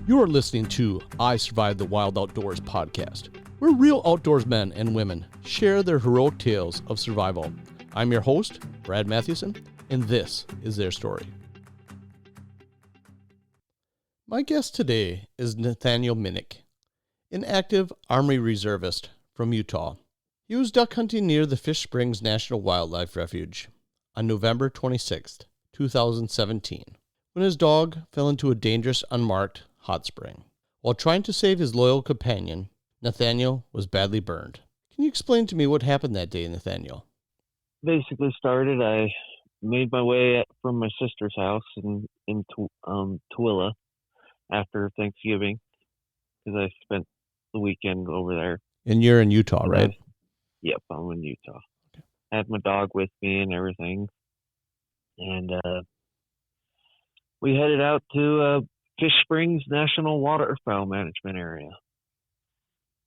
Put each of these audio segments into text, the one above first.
You are listening to I Survived the Wild Outdoors podcast, where real outdoors men and women share their heroic tales of survival. I'm your host, Brad Mathewson, and this is their story. My guest today is Nathaniel, an active Army reservist from Utah. He was duck hunting near the Fish Springs National Wildlife Refuge on November 26, 2017, when his dog fell into a dangerous, unmarked hot spring. While trying to save his loyal companion, Nathaniel was badly burned. Can you explain to me what happened that day, Nathaniel? Basically started, I made my way from my sister's house in Tooele after Thanksgiving, because I spent the weekend over there. And you're in Utah, right? Yep, I'm in Utah. Okay. I had my dog with me and everything. And we headed out to Fish Springs National Waterfowl Management Area.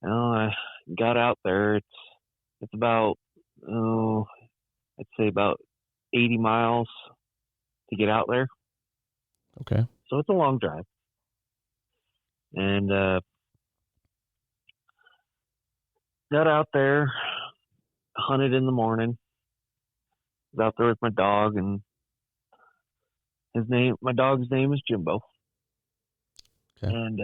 I got out there. It's about, I'd say about 80 miles to get out there. Okay. So it's a long drive. And got out there, hunted in the morning. Was out there with my dog, and my dog's name is Jimbo. Okay. And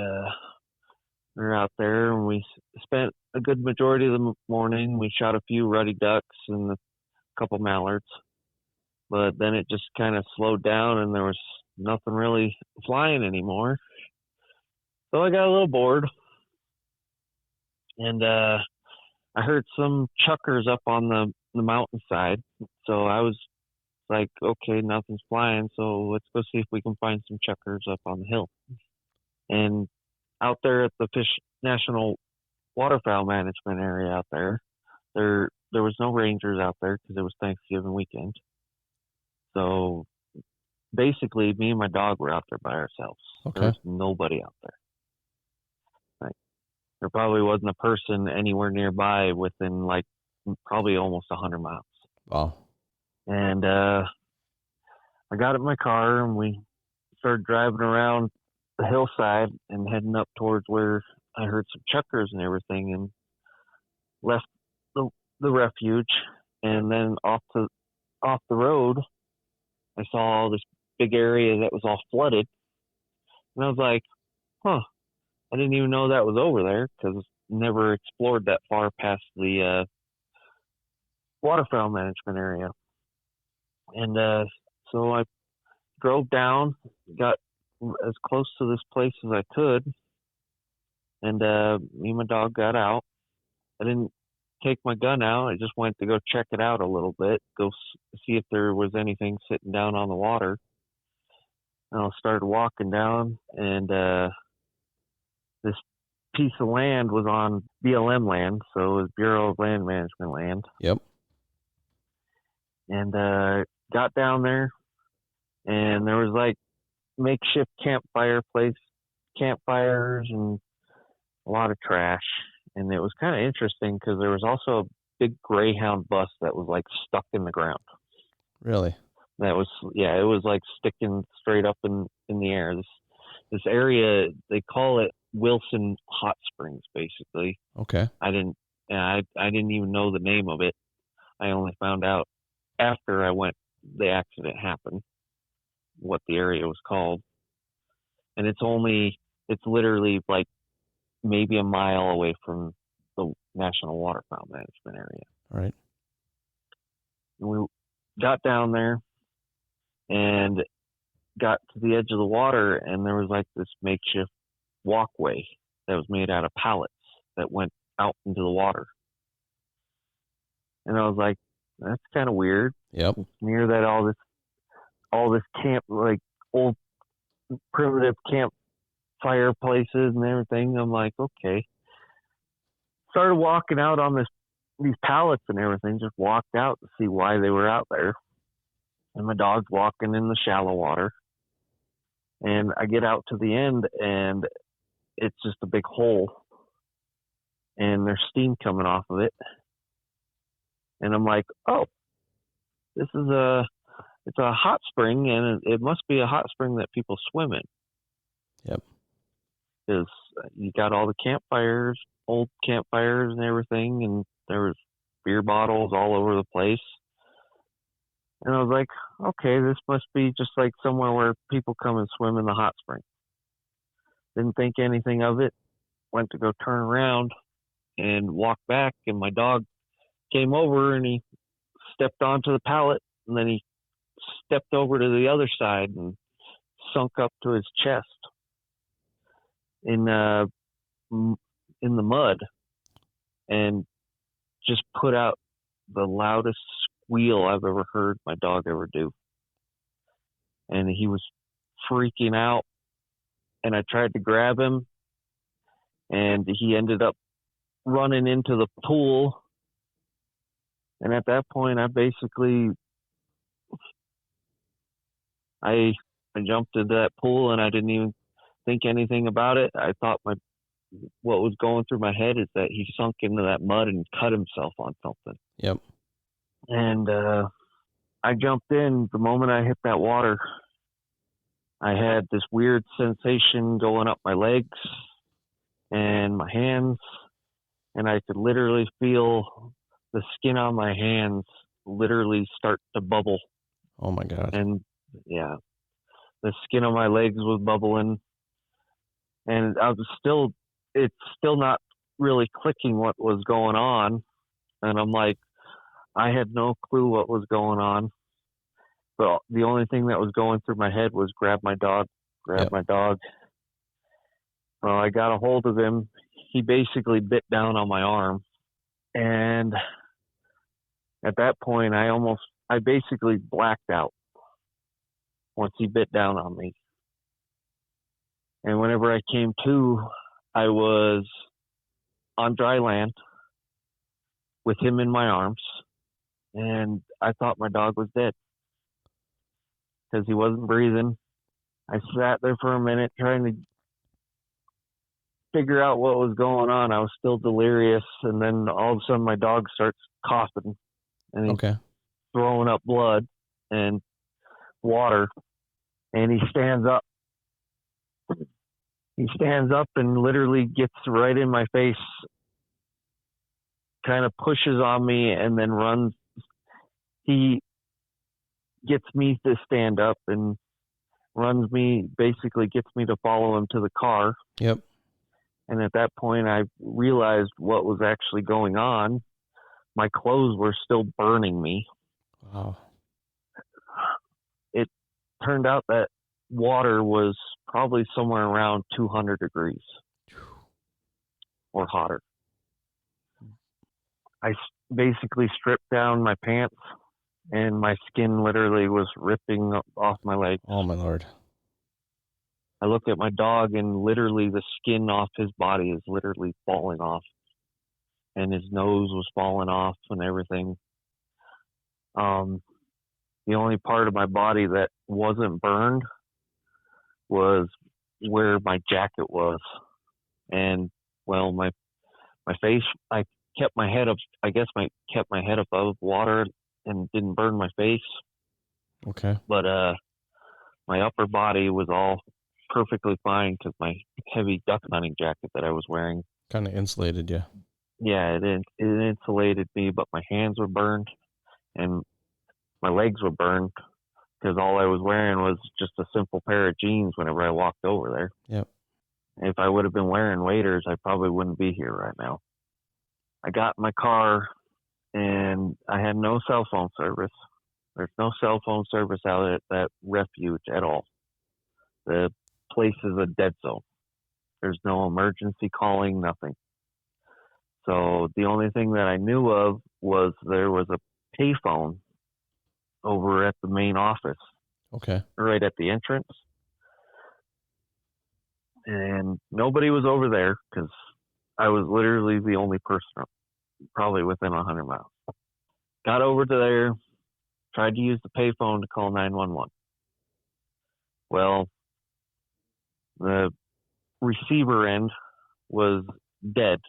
we were out there, and we spent a good majority of the morning. We shot a few ruddy ducks and a couple mallards, but then it just kind of slowed down, and there was nothing really flying anymore. So I got a little bored, and I heard some chuckers up on the mountainside. So I was like, okay, nothing's flying, so let's go see if we can find some chuckers up on the hill. And out there at the National Waterfowl Management Area out there was no rangers out there because it was Thanksgiving weekend. So basically, me and my dog were out there by ourselves. Okay. There was nobody out there. There probably wasn't a person anywhere nearby within like probably almost 100 miles. Wow. And I got in my car, and we started driving around the hillside and heading up towards where I heard some chuckers and everything, and left the refuge. And then off the road, I saw this big area that was all flooded. And I was like, I didn't even know that was over there, because never explored that far past the waterfowl management area. And so I drove down, got as close to this place as I could, and me and my dog got out. I didn't take my gun out. I just went to go check it out a little bit, go see if there was anything sitting down on the water. And I started walking down, and this piece of land was on BLM land, so it was Bureau of Land Management land. Yep. And got down there, and there was like makeshift campfires and a lot of trash. And it was kind of interesting because there was also a big Greyhound bus that was like stuck in the ground. Really? That was, yeah, it was like sticking straight up in the air. This area, they call it Wilson Hot Springs, basically. Okay. I didn't even know the name of it. I only found out after the accident happened, what the area was called. And it's literally like maybe a mile away from the National Waterfowl Management Area. All right. And we got down there and got to the edge of the water, and there was like this makeshift walkway that was made out of pallets that went out into the water. And I was like, that's kind of weird. Yep. It's near that all this camp, like old primitive camp fireplaces and everything. I'm like, okay. Started walking out on these pallets and everything, just walked out to see why they were out there. And my dog's walking in the shallow water. And I get out to the end, and it's just a big hole. And there's steam coming off of it. And I'm like, oh, it's a hot spring, and it must be a hot spring that people swim in. Yep. because you got all the campfires, old campfires and everything, and there was beer bottles all over the place. And I was like, okay, this must be just like somewhere where people come and swim in the hot spring. Didn't think anything of it. Went to go turn around and walk back, and my dog came over and he stepped onto the pallet, and then he stepped over to the other side and sunk up to his chest in the mud, and just put out the loudest squeal I've ever heard my dog ever do. And he was freaking out, and I tried to grab him, and he ended up running into the pool. And at that point, I jumped into that pool, and I didn't even think anything about it. I thought what was going through my head is that he sunk into that mud and cut himself on something. Yep. And I jumped in. The moment I hit that water, I had this weird sensation going up my legs and my hands, and I could literally feel the skin on my hands literally start to bubble. Oh my God. And yeah, the skin on my legs was bubbling, and it's still not really clicking what was going on. And I'm like, I had no clue what was going on. But the only thing that was going through my head was grab my dog. Well, I got a hold of him. He basically bit down on my arm. And at that point, I basically blacked out once he bit down on me. And whenever I came to, I was on dry land with him in my arms. And I thought my dog was dead because he wasn't breathing. I sat there for a minute trying to figure out what was going on. I was still delirious, and then all of a sudden my dog starts coughing, and he's throwing up blood and water, and he stands up. He stands up and literally gets right in my face, kind of pushes on me, and then runs. He gets me to stand up and basically gets me to follow him to the car. Yep. And at that point, I realized what was actually going on. My clothes were still burning me. Wow. It turned out that water was probably somewhere around 200 degrees or hotter. I basically stripped down my pants, and my skin literally was ripping off my legs. Oh, my Lord. I looked at my dog, and literally the skin off his body is literally falling off, and his nose was falling off and everything. The only part of my body that wasn't burned was where my jacket was. And, well, my face, I kept my head up, kept my head above water and didn't burn my face. Okay. But my upper body was all perfectly fine because my heavy duck hunting jacket that I was wearing kind of insulated you. Yeah, it insulated me, but my hands were burned and my legs were burned because all I was wearing was just a simple pair of jeans whenever I walked over there. Yep. If I would have been wearing waders, I probably wouldn't be here right now. I got in my car and I had no cell phone service. There's no cell phone service out at that refuge at all. The place is a dead zone. There's no emergency calling, nothing. So the only thing that I knew of was there was a payphone over at the main office. Okay. Right at the entrance. And nobody was over there because I was literally the only person probably within 100 miles. Got over to there, tried to use the payphone to call 911. Well, the receiver end was dead,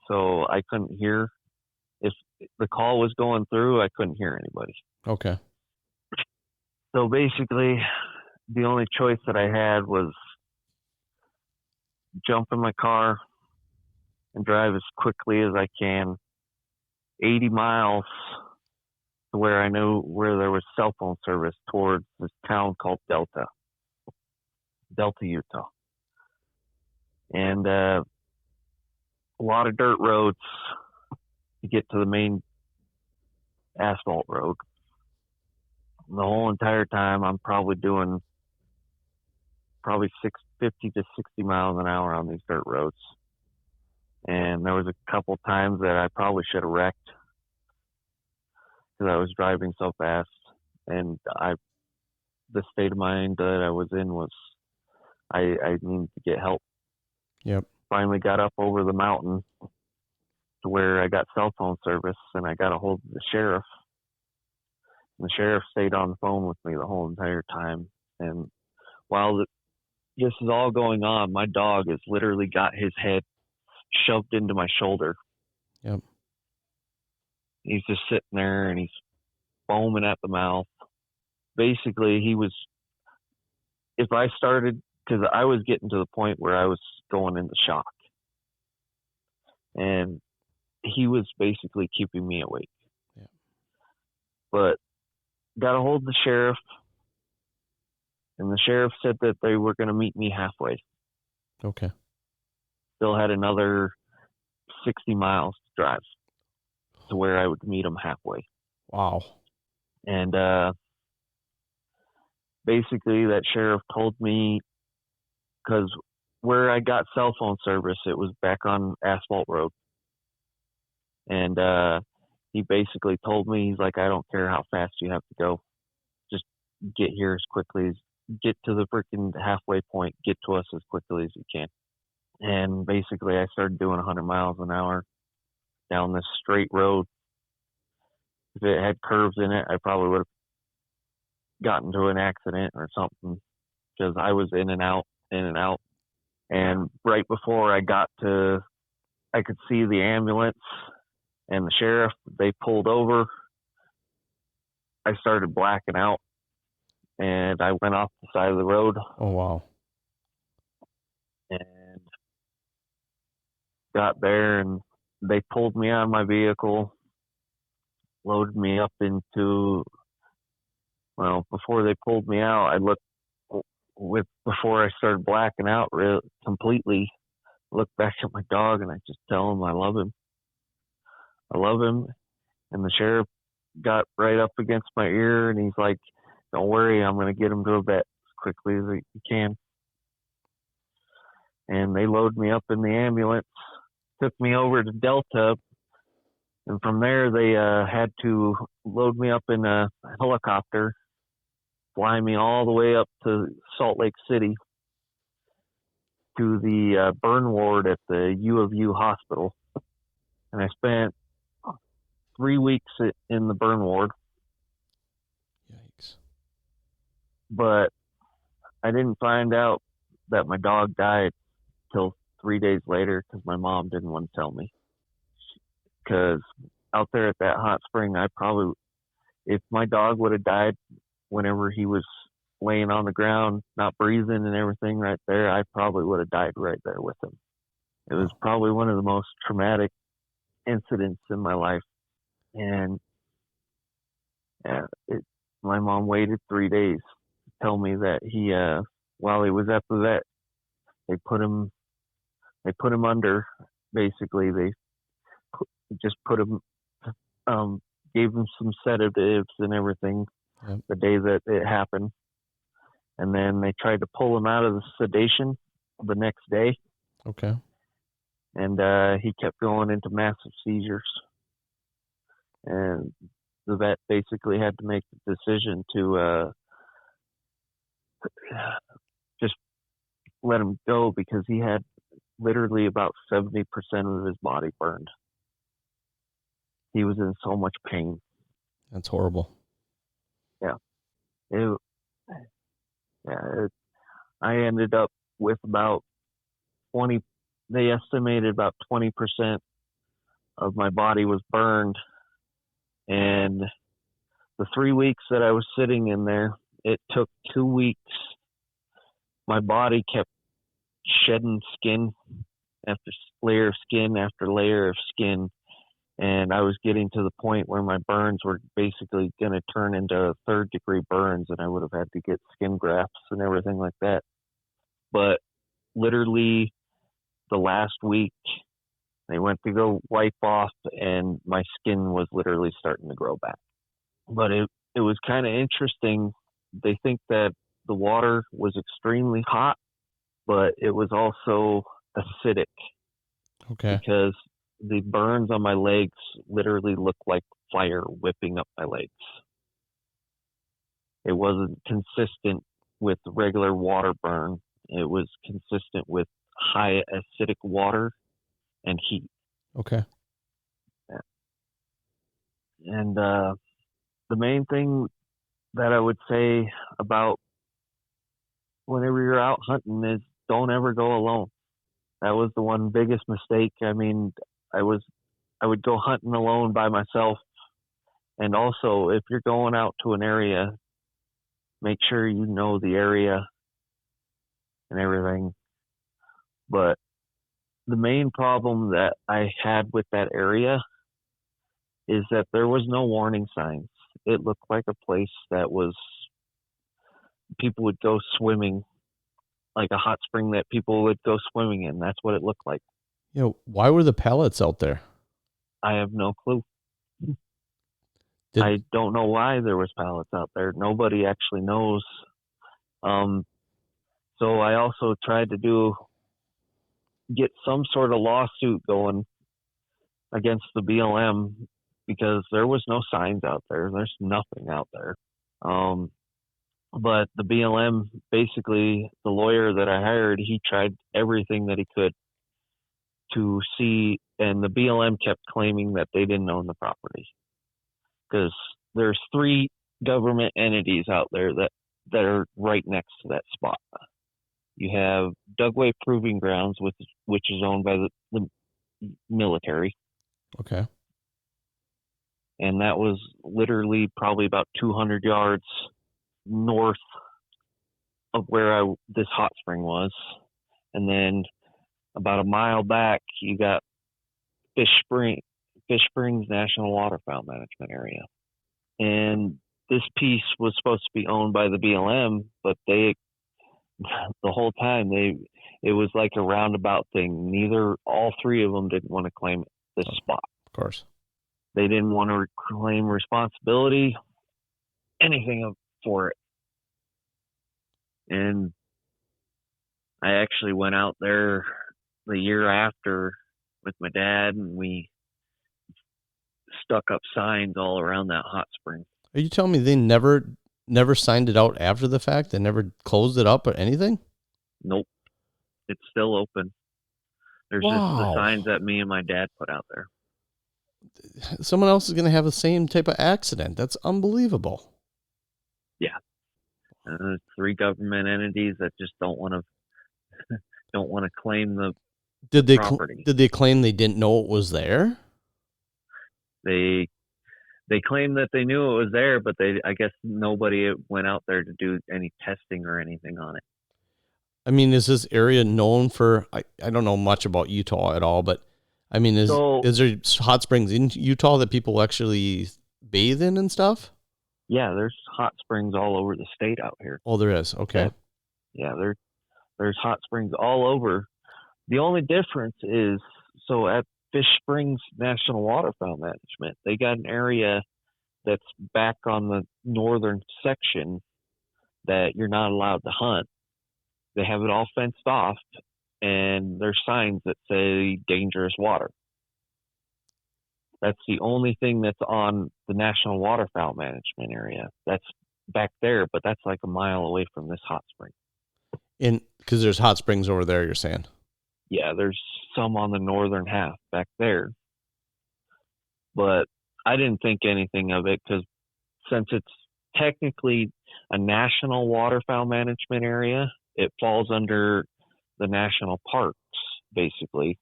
so I couldn't hear. If the call was going through, I couldn't hear anybody. Okay. So basically, the only choice that I had was jump in my car and drive as quickly as I can, 80 miles to where I knew where there was cell phone service towards this town called Delta, Utah. And a lot of dirt roads to get to the main asphalt road. The whole entire time I'm probably doing 50 to 60 miles an hour on these dirt roads. And there was a couple times that I probably should have wrecked because I was driving so fast. And the state of mind that I was in was I needed to get help. Yep. Finally got up over the mountain to where I got cell phone service, and I got a hold of the sheriff. And the sheriff stayed on the phone with me the whole entire time. And while this is all going on, my dog has literally got his head shoved into my shoulder. Yep. He's just sitting there and he's foaming at the mouth. Basically, if I started, because I was getting to the point where I was going into shock. And he was basically keeping me awake. Yeah. But got a hold of the sheriff, and the sheriff said that they were going to meet me halfway. Okay. Still had another 60 miles to drive to where I would meet them halfway. Wow. And basically that sheriff told me, because where I got cell phone service, it was back on asphalt road. And he basically told me, he's like, I don't care how fast you have to go. Just get here as quickly as, get to the freaking halfway point, get to us as quickly as you can. And basically I started doing 100 miles an hour down this straight road. If it had curves in it, I probably would have gotten to an accident or something, because I was in and out. And right before I could see the ambulance and the sheriff, they pulled over. I started blacking out and I went off the side of the road. Oh, wow. And got there and they pulled me out of my vehicle, loaded me up into, before they pulled me out, I looked before I started blacking out completely, looked back at my dog and I just tell him I love him. And the sheriff got right up against my ear and he's like, don't worry, I'm going to get him to a vet as quickly as you can. And they loaded me up in the ambulance, took me over to Delta, and from there they had to load me up in a helicopter, fly me all the way up to Salt Lake City to the burn ward at the U of U hospital. And I spent 3 weeks in the burn ward. Yikes. But I didn't find out that my dog died till 3 days later because my mom didn't want to tell me. Because out there at that hot spring, if my dog would have died whenever he was laying on the ground, not breathing and everything right there, I probably would have died right there with him. It was probably one of the most traumatic incidents in my life. And my mom waited 3 days to tell me that he, while he was at the vet, they put him under. Basically, they just put him, gave him some sedatives and everything. Yep. The day that it happened. And then they tried to pull him out of the sedation the next day. Okay. And he kept going into massive seizures. And the vet basically had to make the decision to just let him go because he had literally about 70% of his body burned. He was in so much pain. That's horrible. Yeah. I ended up with about 20, they estimated about 20% of my body was burned. And the 3 weeks that I was sitting in there, it took 2 weeks. My body kept shedding skin after layer of skin after layer of skin. And I was getting to the point where my burns were basically going to turn into third-degree burns, and I would have had to get skin grafts and everything like that. But literally the last week, they went to go wipe off, and my skin was literally starting to grow back. But it was kind of interesting. They think that the water was extremely hot, but it was also acidic. Okay. Because the burns on my legs literally looked like fire whipping up my legs. It wasn't consistent with regular water burn. It was consistent with high acidic water and heat. Okay. And the main thing that I would say about whenever you're out hunting is don't ever go alone. That was the one biggest mistake. I mean, I would go hunting alone by myself. And also, if you're going out to an area, make sure you know the area and everything. But the main problem that I had with that area is that there was no warning signs. It looked like a place that was people would go swimming, like a hot spring that people would go swimming in. That's what it looked like. You know, why were the pallets out there? I have no clue. I don't know why there was pallets out there. Nobody actually knows. So I also tried to get some sort of lawsuit going against the BLM because there was no signs out there. There's nothing out there. But the BLM, basically, the lawyer that I hired, he tried everything that he could to see, and the BLM kept claiming that they didn't own the property. Because there's 3 government entities out there that are right next to that spot. You have Dugway Proving Grounds, which is owned by the military. Okay. And that was literally probably about 200 yards north of where this hot spring was. And then about a mile back, you got Fish Springs National Waterfowl Management Area. And this piece was supposed to be owned by the BLM, but the whole time it was like a roundabout thing. All 3 of them didn't want to claim this spot. Of course. They didn't want to claim responsibility, anything for it. And I actually went out there the year after with my dad, and we stuck up signs all around that hot spring. Are you telling me they never signed it out after the fact? They never closed it up or anything? Nope. It's still open. There's just the signs that me and my dad put out there. Someone else is going to have the same type of accident. That's unbelievable. Yeah. There's 3 government entities that just don't want to claim the property. Did they claim they didn't know it was there? They claim that they knew it was there, but I guess nobody went out there to do any testing or anything on it. I mean, is this area known for, I don't know much about Utah at all, but I mean, is there hot springs in Utah that people actually bathe in and stuff? Yeah, there's hot springs all over the state out here. Oh, there is. Okay. Yeah, there's hot springs all over. The only difference is, so at Fish Springs National Waterfowl Management, they got an area that's back on the northern section that you're not allowed to hunt. They have it all fenced off, and there's signs that say dangerous water. That's the only thing that's on the National Waterfowl Management Area. That's back there, but that's like a mile away from this hot spring. Because there's hot springs over there, you're saying? Yeah, there's some on the northern half back there. But I didn't think anything of it because since it's technically a national waterfowl management area, it falls under the national parks, basically.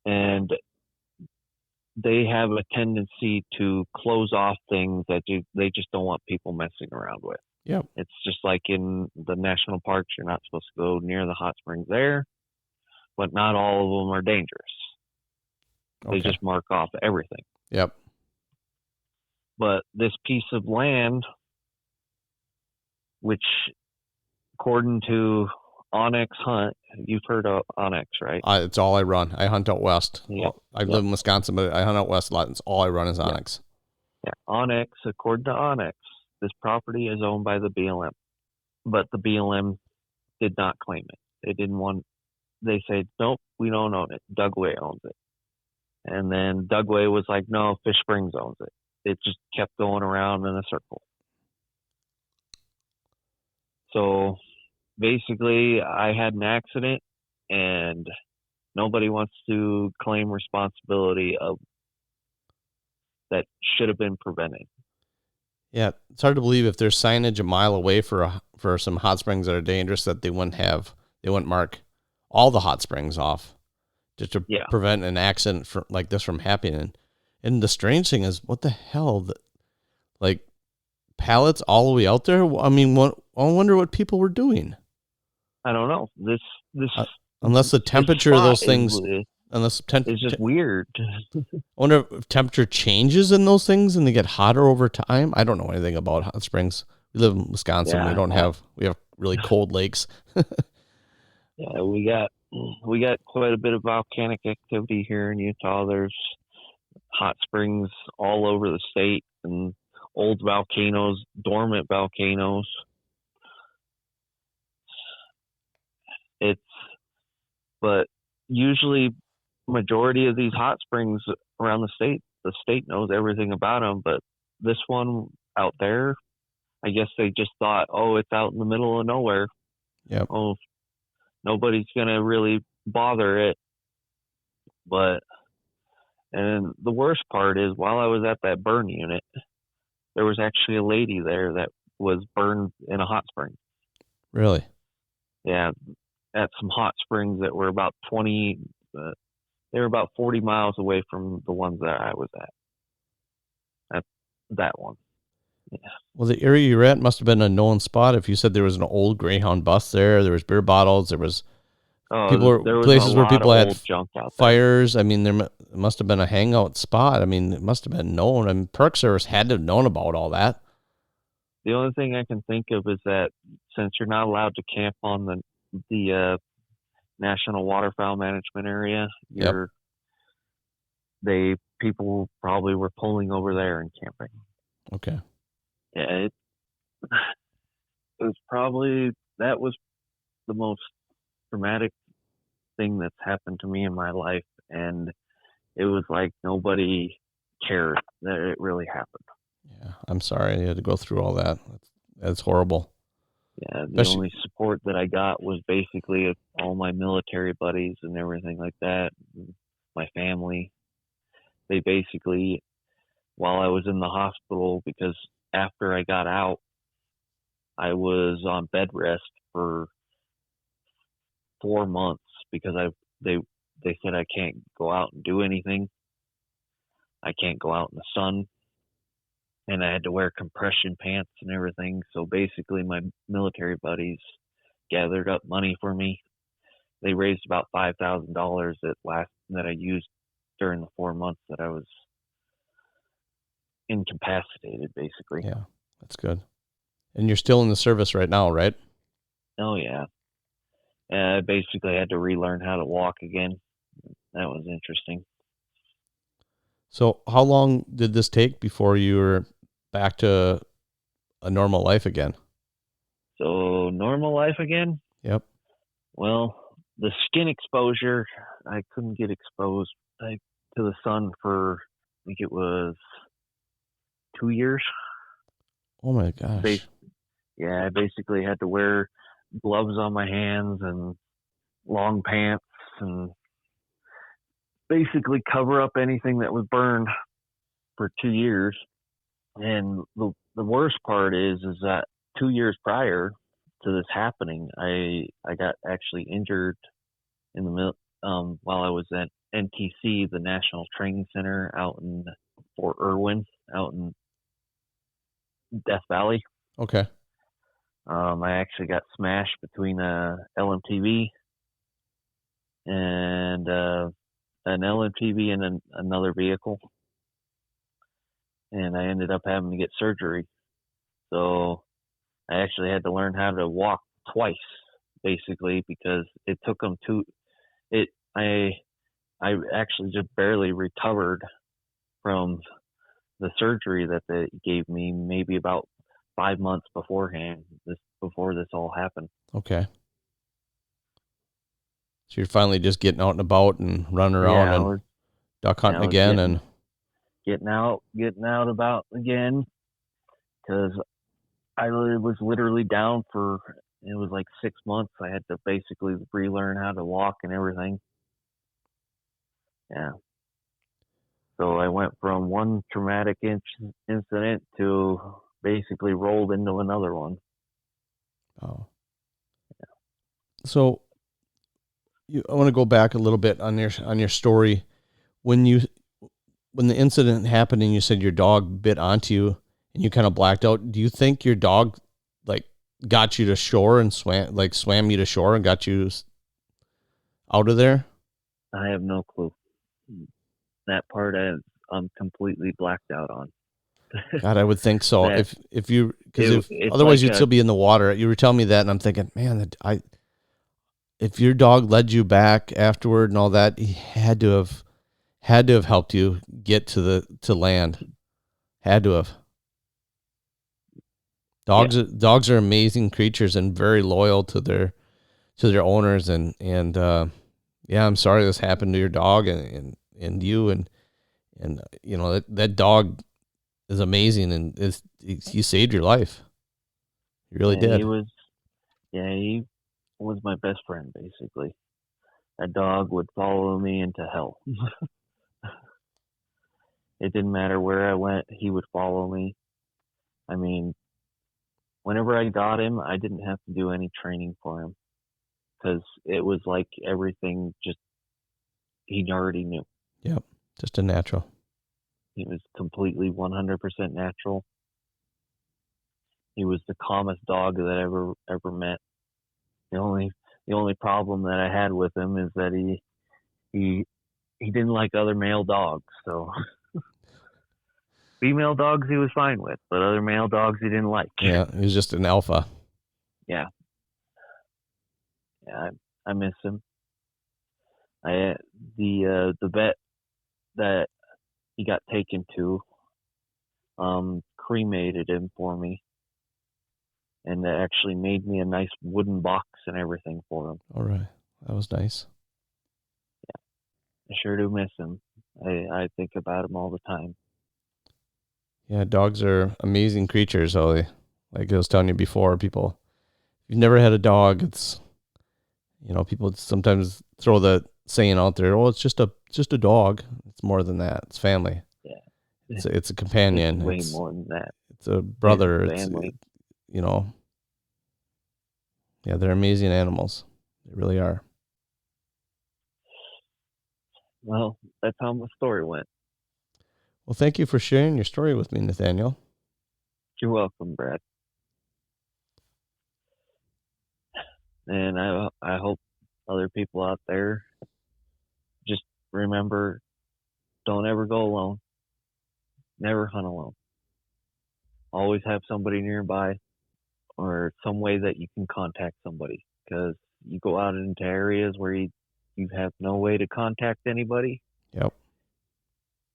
And they have a tendency to close off things that they just don't want people messing around with. Yeah. It's just like in the national parks, you're not supposed to go near the hot springs there. but not all of them are dangerous. They just mark off everything. Yep. But this piece of land, which according to Onyx Hunt, you've heard of Onyx, right? It's all I run. I hunt out west. Yep. I live in Wisconsin, but I hunt out west a lot. It's all I run is Onyx. Yeah. Onyx, according to Onyx, this property is owned by the BLM, but the BLM did not claim it. They didn't want. They said, nope, we don't own it. Dugway owns it. And then Dugway was like, no, Fish Springs owns it. It just kept going around in a circle. So basically, I had an accident, and nobody wants to claim responsibility of that should have been prevented. Yeah, it's hard to believe if there's signage a mile away for some hot springs that are dangerous that they wouldn't mark all the hot springs off just to prevent an accident like this from happening. And the strange thing is, what the hell? Like, pallets all the way out there? I mean, I wonder what people were doing. I don't know. This unless the temperature of those things, it's just weird. I wonder if temperature changes in those things and they get hotter over time. I don't know anything about hot springs. We live in Wisconsin. Yeah, we have really cold lakes. Yeah, we got quite a bit of volcanic activity here in Utah. There's hot springs all over the state and old volcanoes, dormant volcanoes. But usually majority of these hot springs around the state knows everything about them. But this one out there, I guess they just thought, oh, it's out in the middle of nowhere. Yep. Oh, nobody's going to really bother it. And the worst part is, while I was at that burn unit, there was actually a lady there that was burned in a hot spring. Really? Yeah, at some hot springs that were about 40 miles away from the ones that I was at. At that one. Yeah. Well, the area you're at must have been a known spot. If you said there was an old Greyhound bus there was beer bottles, there was places where people had fires. I mean, there must have been a hangout spot. I mean, it must have been known. I mean, Park Service had to have known about all that. The only thing I can think of is that since you're not allowed to camp on the National Waterfowl Management Area, people probably were pulling over there and camping. Okay. Yeah, it was probably, that was the most traumatic thing that's happened to me in my life, and it was like nobody cared that it really happened. Yeah, I'm sorry you had to go through all that. That's horrible. Yeah, the only support that I got was basically all my military buddies and everything like that, my family. They basically, while I was in the hospital, because after I got out, I was on bed rest for 4 months because they said I can't go out and do anything. I can't go out in the sun. And I had to wear compression pants and everything. So basically my military buddies gathered up money for me. They raised about $5,000 that I used during the 4 months that I was incapacitated, basically. Yeah, that's good. And you're still in the service right now, right? Oh, yeah. I basically had to relearn how to walk again. That was interesting. So how long did this take before you were back to a normal life again? So normal life again? Yep. Well, the skin exposure, I couldn't get exposed to the sun for, I think it was 2 years. Oh my gosh. I basically had to wear gloves on my hands and long pants and basically cover up anything that was burned for 2 years. And the worst part is that 2 years prior to this happening, I got actually injured in the while I was at NTC, the National Training Center out in Fort Irwin, out in Death Valley. Okay. I actually got smashed between a LMTV and an LMTV and another vehicle, and I ended up having to get surgery. So I actually had to learn how to walk twice, basically, because it took them it. I actually just barely recovered from the surgery that they gave me, maybe about 5 months beforehand, before this all happened. Okay. So you're finally just getting out and about and running around Yeah, and duck hunting again, getting out about again, because I was literally down for, it was like 6 months. I had to basically relearn how to walk and everything. Yeah. So I went from one traumatic incident to basically rolled into another one. Oh. So I want to go back a little bit on your story. When the incident happened and you said your dog bit onto you and you kind of blacked out, do you think your dog like got you to shore and swam you to shore and got you out of there? I have no clue. That part I'm completely blacked out on. God, I would think so. That If it's otherwise like you'd still be in the water. You were telling me that, and I'm thinking, man, if your dog led you back afterward and all that, he had to have helped you get to land. Had to have. Dogs are amazing creatures and very loyal to their owners, and yeah, I'm sorry this happened to your dog and you, and you know that dog is amazing, and he saved your life. He really did. he was my best friend, basically. That dog would follow me into hell. It didn't matter where I went, he would follow me. I mean, whenever I got him, I didn't have to do any training for him, because it was like everything just, he already knew. Yep, just a natural. He was completely 100% natural. He was the calmest dog that I ever met. The only problem that I had with him is that he didn't like other male dogs. So female dogs he was fine with, but other male dogs he didn't like. Yeah, he was just an alpha. Yeah, yeah, I miss him. The vet that he got taken to cremated him for me, and they actually made me a nice wooden box and everything for him. All right, that was nice. I sure do miss him. I think about him all the time. Yeah, dogs are amazing creatures. So like I was telling you before, people, if you've never had a dog, it's, people sometimes throw the saying out there, "Oh, it's just a dog." It's more than that. It's family. Yeah, It's a companion. It's way more than that. It's a brother. It's family. Yeah, they're amazing animals. They really are. Well, that's how my story went. Well, thank you for sharing your story with me, Nathaniel. You're welcome, Brad. And I hope other people out there just remember, don't ever go alone. Never hunt alone. Always have somebody nearby, or some way that you can contact somebody, because you go out into areas where you have no way to contact anybody. Yep.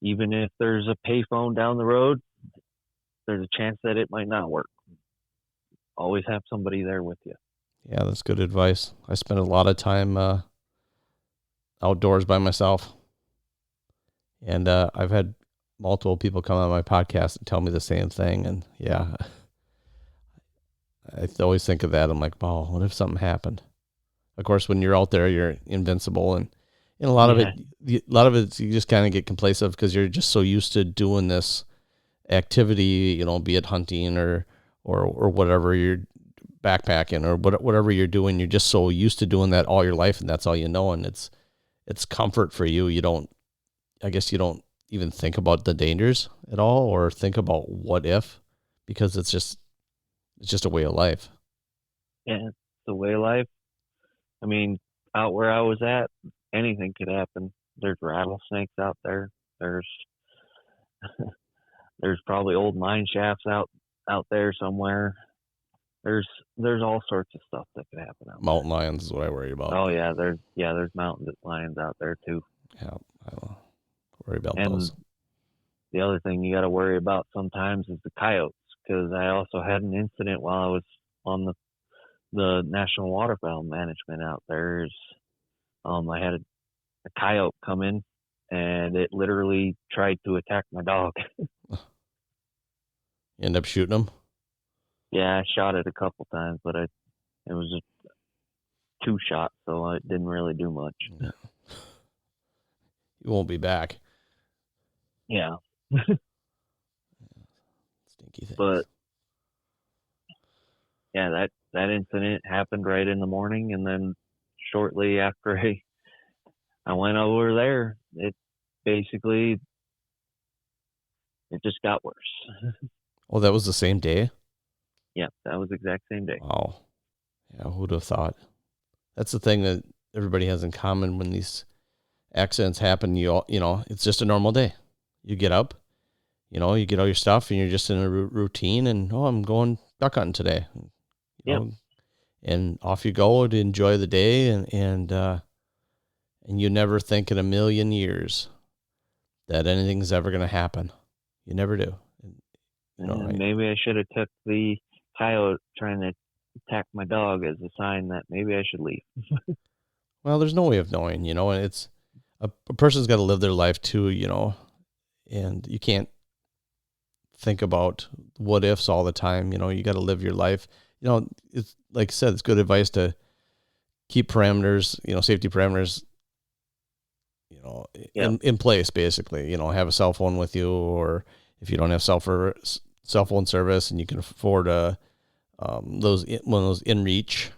Even if there's a payphone down the road, there's a chance that it might not work. Always have somebody there with you. Yeah, that's good advice. I spend a lot of time outdoors by myself. And I've had multiple people come on my podcast and tell me the same thing. And yeah, I always think of that. I'm like, wow, what if something happened? Of course, when you're out there, you're invincible. And a lot of it, you just kind of get complacent because you're just so used to doing this activity, be it hunting or whatever, you're backpacking or whatever you're doing. You're just so used to doing that all your life, and that's all you know. And it's comfort for you. I guess you don't even think about the dangers at all, or think about what if, because it's just a way of life. Yeah, it's a way of life. I mean, out where I was at, anything could happen. There's rattlesnakes out there. There's there's probably old mine shafts out there somewhere. There's all sorts of stuff that could happen out Mountain lions is what I worry there. about. Oh yeah, there's mountain lions out there too. Yeah, I don't worry about And those. the other thing you got to worry about sometimes is the coyotes, because I also had an incident while I was on the National Waterfowl Management out there. I had a coyote come in, and it literally tried to attack my dog. You end up shooting them? Yeah, I shot it a couple times, but it was just 2 shots, so it didn't really do much. Yeah. You won't be back. Yeah. Stinky things. But yeah, that incident happened right in the morning, and then shortly after I went over there, it just got worse. Oh, that was the same day? Yeah, that was the exact same day. Wow. Yeah, who would have thought? That's the thing that everybody has in common when these accidents happen. You know, it's just a normal day. You get up, you get all your stuff, and you're just in a routine. And I'm going duck hunting today. Yeah. And off you go to enjoy the day, and you never think in a million years that anything's ever going to happen. You never do. Right? Maybe I should have took the coyote trying to attack my dog as a sign that maybe I should leave. Well, there's no way of knowing, and it's a person's got to live their life too, and you can't think about what ifs all the time. You got to live your life. It's like I said, it's good advice to keep parameters, safety parameters, in place, basically. Have a cell phone with you, or if you don't have cell phone service and you can afford one of those inReach,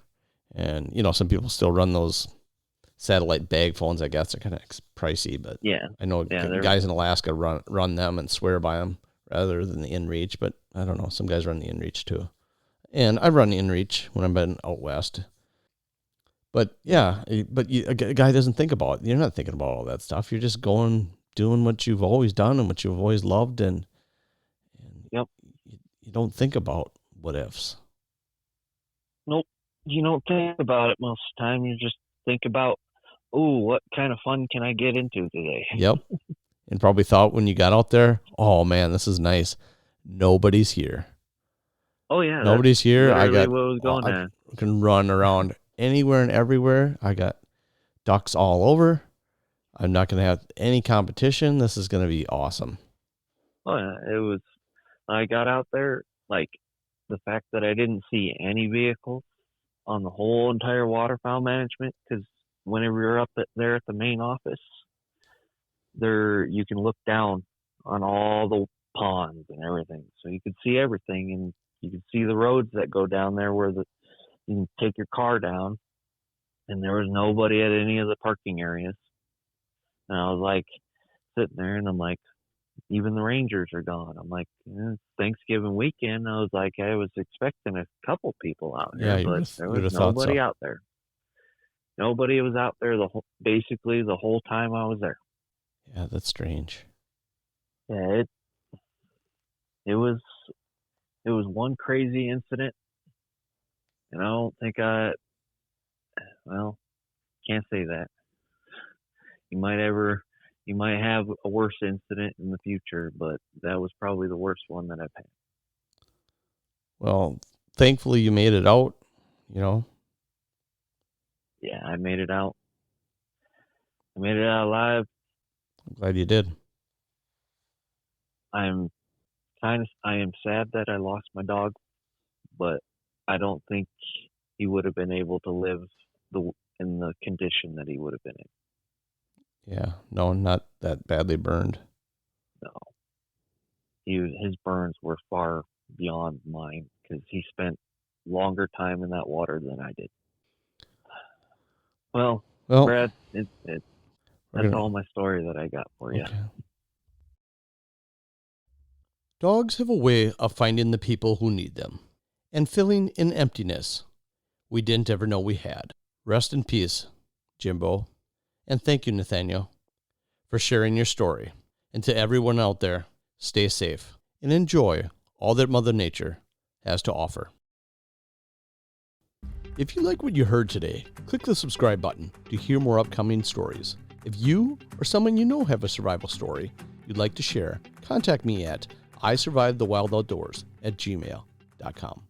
and some people still run those satellite bag phones. I guess they're kind of pricey, but yeah, I know guys in Alaska run them and swear by them rather than the inReach. But I don't know, some guys run the inReach too, and I run the inReach when I've been out west. But yeah, a guy doesn't think about it. You're not thinking about all that stuff. You're just doing what you've always done and what you've always loved, and yep. You don't think about what ifs. Nope. You don't think about it most of the time. You just think about, what kind of fun can I get into today? Yep. And probably thought when you got out there, oh man, this is nice. Nobody's here. Oh yeah. Nobody's here. I can run around anywhere and everywhere. I got ducks all over. I'm not going to have any competition. This is going to be awesome. Oh yeah. It was, I got out there, like the fact that I didn't see any vehicles on the whole entire waterfowl management, because whenever you're up there at the main office, you can look down on all the ponds and everything, so you can see everything, and you can see the roads that go down there where you can take your car down, and there was nobody at any of the parking areas. And I was like sitting there, and I'm like, even the rangers are gone. I'm like, it's Thanksgiving weekend. I was like, I was expecting a couple people out here, but there was nobody out there. Nobody was out there basically the whole time I was there. Yeah, that's strange. Yeah, it was one crazy incident, and I don't think can't say that. You might have a worse incident in the future, but that was probably the worst one that I've had. Well, thankfully you made it out, Yeah, I made it out. I made it out alive. I'm glad you did. I am sad that I lost my dog, but I don't think he would have been able to live in the condition that he would have been in. Yeah, no, not that badly burned. No. His burns were far beyond mine, because he spent longer time in that water than I did. Well, Brad, that's all my story that I got for you. Dogs have a way of finding the people who need them and filling an emptiness we didn't ever know we had. Rest in peace, Jimbo, and thank you, Nathaniel, for sharing your story. And to everyone out there, stay safe and enjoy all that Mother Nature has to offer. If you like what you heard today, click the subscribe button to hear more upcoming stories. If you or someone you know have a survival story you'd like to share, contact me at isurvivethewild@gmail.com.